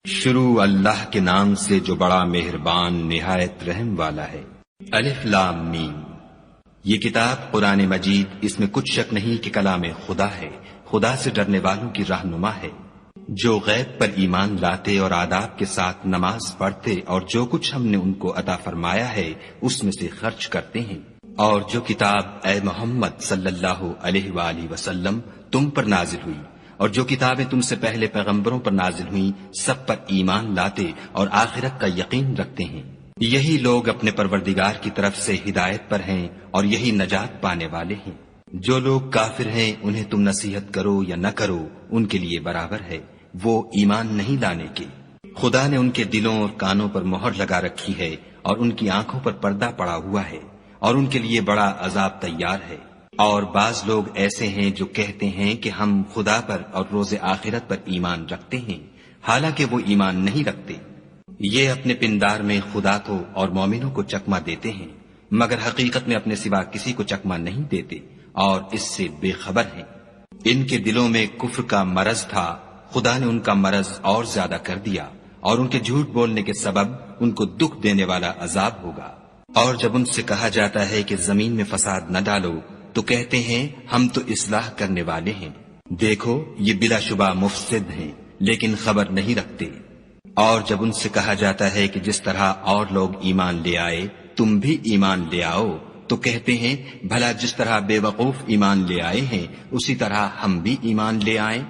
شروع اللہ کے نام سے جو بڑا مہربان نہایت رحم والا ہے۔ الف لام میم۔ یہ کتاب قرآن مجید، اس میں کچھ شک نہیں کہ کلام خدا ہے، خدا سے ڈرنے والوں کی رہنما ہے، جو غیب پر ایمان لاتے اور آداب کے ساتھ نماز پڑھتے اور جو کچھ ہم نے ان کو عطا فرمایا ہے اس میں سے خرچ کرتے ہیں، اور جو کتاب اے محمد صلی اللہ علیہ وآلہ وسلم تم پر نازل ہوئی اور جو کتابیں تم سے پہلے پیغمبروں پر نازل ہوئیں سب پر ایمان لاتے اور آخرت کا یقین رکھتے ہیں، یہی لوگ اپنے پروردگار کی طرف سے ہدایت پر ہیں اور یہی نجات پانے والے ہیں۔ جو لوگ کافر ہیں انہیں تم نصیحت کرو یا نہ کرو ان کے لیے برابر ہے، وہ ایمان نہیں لانے کے۔ خدا نے ان کے دلوں اور کانوں پر مہر لگا رکھی ہے اور ان کی آنکھوں پر پردہ پڑا ہوا ہے اور ان کے لیے بڑا عذاب تیار ہے۔ اور بعض لوگ ایسے ہیں جو کہتے ہیں کہ ہم خدا پر اور روز آخرت پر ایمان رکھتے ہیں، حالانکہ وہ ایمان نہیں رکھتے۔ یہ اپنے پندار میں خدا کو اور مومنوں کو چکمہ دیتے ہیں، مگر حقیقت میں اپنے سوا کسی کو چکمہ نہیں دیتے اور اس سے بے خبر ہیں۔ ان کے دلوں میں کفر کا مرض تھا، خدا نے ان کا مرض اور زیادہ کر دیا اور ان کے جھوٹ بولنے کے سبب ان کو دکھ دینے والا عذاب ہوگا۔ اور جب ان سے کہا جاتا ہے کہ زمین میں فساد نہ ڈالو تو کہتے ہیں ہم تو اصلاح کرنے والے ہیں، دیکھو یہ بلا شبہ مفسد ہیں لیکن خبر نہیں رکھتے۔ اور جب ان سے کہا جاتا ہے کہ جس طرح اور لوگ ایمان لے آئے تم بھی ایمان لے آؤ تو کہتے ہیں بھلا جس طرح بے وقوف ایمان لے آئے ہیں اسی طرح ہم بھی ایمان لے آئیں،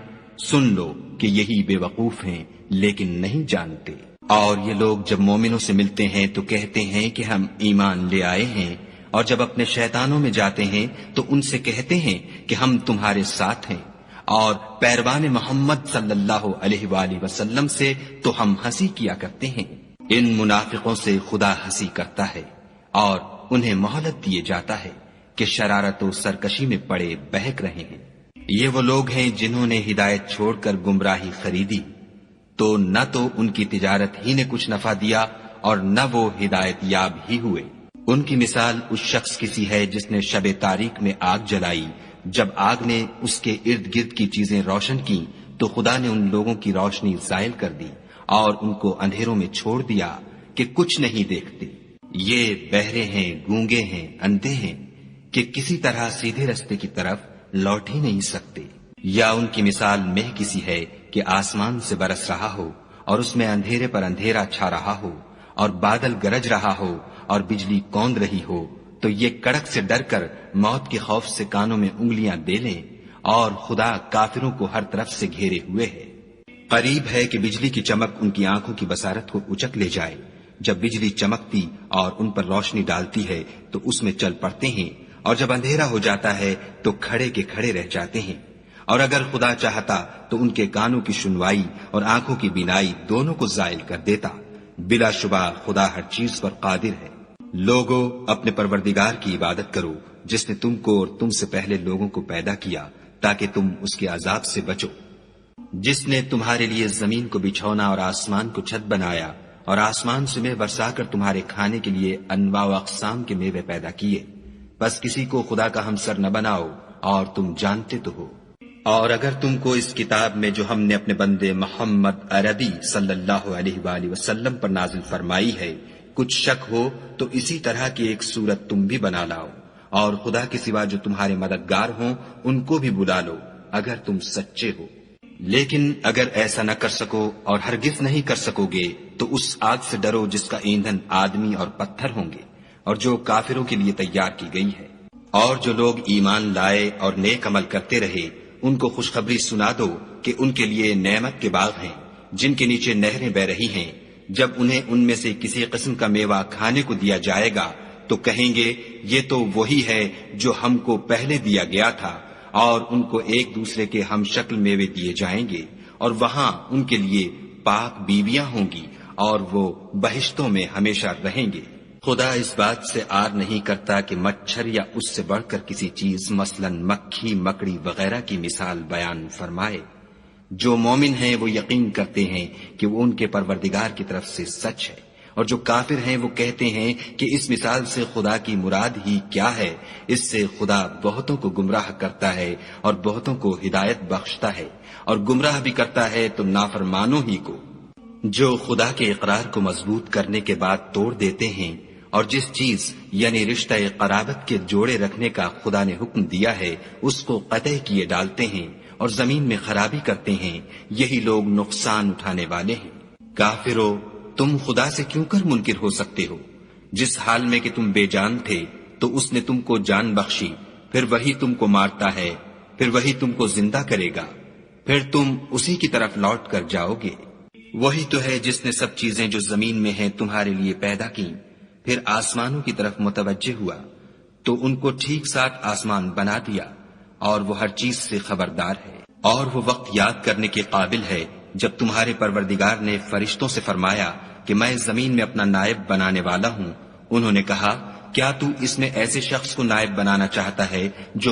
سن لو کہ یہی بے وقوف ہیں لیکن نہیں جانتے۔ اور یہ لوگ جب مومنوں سے ملتے ہیں تو کہتے ہیں کہ ہم ایمان لے آئے ہیں، اور جب اپنے شیطانوں میں جاتے ہیں تو ان سے کہتے ہیں کہ ہم تمہارے ساتھ ہیں، اور پیروان محمد صلی اللہ علیہ وآلہ وسلم سے تو ہم ہنسی کیا کرتے ہیں۔ ان منافقوں سے خدا ہنسی کرتا ہے اور انہیں مہلت دیے جاتا ہے کہ شرارت و سرکشی میں پڑے بہک رہے ہیں۔ یہ وہ لوگ ہیں جنہوں نے ہدایت چھوڑ کر گمراہی خریدی، تو نہ تو ان کی تجارت ہی نے کچھ نفع دیا اور نہ وہ ہدایت یاب ہی ہوئے۔ ان کی مثال اس شخص کی سی ہے جس نے شب تاریک میں آگ جلائی، جب آگ نے اس کے ارد گرد کی چیزیں روشن کی تو خدا نے ان لوگوں کی روشنی زائل کر دی اور ان کو اندھیروں میں چھوڑ دیا کہ کچھ نہیں دیکھتے۔ یہ بہرے ہیں، گونگے ہیں، اندھے ہیں کہ کسی طرح سیدھے رستے کی طرف لوٹ ہی نہیں سکتے۔ یا ان کی مثال مہ کسی ہے کہ آسمان سے برس رہا ہو اور اس میں اندھیرے پر اندھیرا چھا رہا ہو اور بادل گرج رہا ہو اور بجلی کوند رہی ہو، تو یہ کڑک سے ڈر کر موت کے خوف سے کانوں میں انگلیاں دے لیں، اور خدا کافروں کو ہر طرف سے گھیرے ہوئے ہے۔ قریب ہے کہ بجلی کی چمک ان کی آنکھوں کی بصارت کو اچک لے جائے۔ جب بجلی چمکتی اور ان پر روشنی ڈالتی ہے تو اس میں چل پڑتے ہیں، اور جب اندھیرا ہو جاتا ہے تو کھڑے کے کھڑے رہ جاتے ہیں۔ اور اگر خدا چاہتا تو ان کے کانوں کی سنوائی اور آنکھوں کی بینائی دونوں کو زائل کر دیتا، بلا شبہ خدا ہر چیز پر قادر ہے۔ لوگو اپنے پروردگار کی عبادت کرو جس نے تم کو اور تم سے پہلے لوگوں کو پیدا کیا تاکہ تم اس کے عذاب سے بچو، جس نے تمہارے لیے زمین کو بچھونا اور آسمان کو چھت بنایا اور آسمان سے میوہ برسا کر تمہارے کھانے کے لیے انواع و اقسام کے میوے پیدا کیے، بس کسی کو خدا کا ہمسر نہ بناؤ اور تم جانتے تو ہو۔ اور اگر تم کو اس کتاب میں جو ہم نے اپنے بندے محمد عربی صلی اللہ علیہ وآلہ وسلم پر نازل فرمائی ہے کچھ شک ہو تو اسی طرح کی ایک صورت تم بھی بنا لاؤ، اور خدا کے سوا جو تمہارے مددگار ہوں ان کو بھی بلا لو اگر تم سچے ہو۔ لیکن اگر ایسا نہ کر سکو اور ہرگز نہیں کر سکو گے تو اس آگ سے ڈرو جس کا ایندھن آدمی اور پتھر ہوں گے اور جو کافروں کے لیے تیار کی گئی ہے۔ اور جو لوگ ایمان لائے اور نیک عمل کرتے رہے ان کو خوشخبری سنا دو کہ ان کے لیے نعمت کے باغ ہیں جن کے نیچے نہریں بہ رہی ہیں، جب انہیں ان میں سے کسی قسم کا میوہ کھانے کو دیا جائے گا تو کہیں گے یہ تو وہی ہے جو ہم کو پہلے دیا گیا تھا، اور ان کو ایک دوسرے کے ہم شکل میوے دیے جائیں گے، اور وہاں ان کے لیے پاک بیویاں ہوں گی اور وہ بہشتوں میں ہمیشہ رہیں گے۔ خدا اس بات سے آر نہیں کرتا کہ مچھر یا اس سے بڑھ کر کسی چیز مثلا مکھی مکڑی وغیرہ کی مثال بیان فرمائے۔ جو مومن ہیں وہ یقین کرتے ہیں کہ وہ ان کے پروردگار کی طرف سے سچ ہے، اور جو کافر ہیں وہ کہتے ہیں کہ اس مثال سے خدا کی مراد ہی کیا ہے۔ اس سے خدا بہتوں کو گمراہ کرتا ہے اور بہتوں کو ہدایت بخشتا ہے، اور گمراہ بھی کرتا ہے تو نافرمانوں ہی کو۔ جو خدا کے اقرار کو مضبوط کرنے کے بعد توڑ دیتے ہیں اور جس چیز یعنی رشتہ قرابت کے جوڑے رکھنے کا خدا نے حکم دیا ہے اس کو قطع کیے ڈالتے ہیں اور زمین میں خرابی کرتے ہیں، یہی لوگ نقصان اٹھانے والے ہیں۔ کافرو، تم خدا سے کیوں کر منکر ہو سکتے ہو؟ جس حال میں کہ تم بے جان تھے تو اس نے تم کو جان بخشی، پھر وہی تم کو مارتا ہے، پھر وہی تم کو زندہ کرے گا، پھر تم اسی کی طرف لوٹ کر جاؤ گے۔ وہی تو ہے جس نے سب چیزیں جو زمین میں ہیں تمہارے لیے پیدا کی، پھر آسمانوں کی طرف متوجہ ہوا تو ان کو ٹھیک ساتھ آسمان بنا دیا، اور وہ ہر چیز سے خبردار ہے۔ اور وہ وقت یاد کرنے کے قابل ہے جب تمہارے پروردگار نے فرشتوں سے فرمایا کہ میں زمین میں اپنا نائب بنانے والا ہوں۔ انہوں نے کہا کیا تو اس میں ایسے شخص کو نائب بنانا چاہتا ہے جو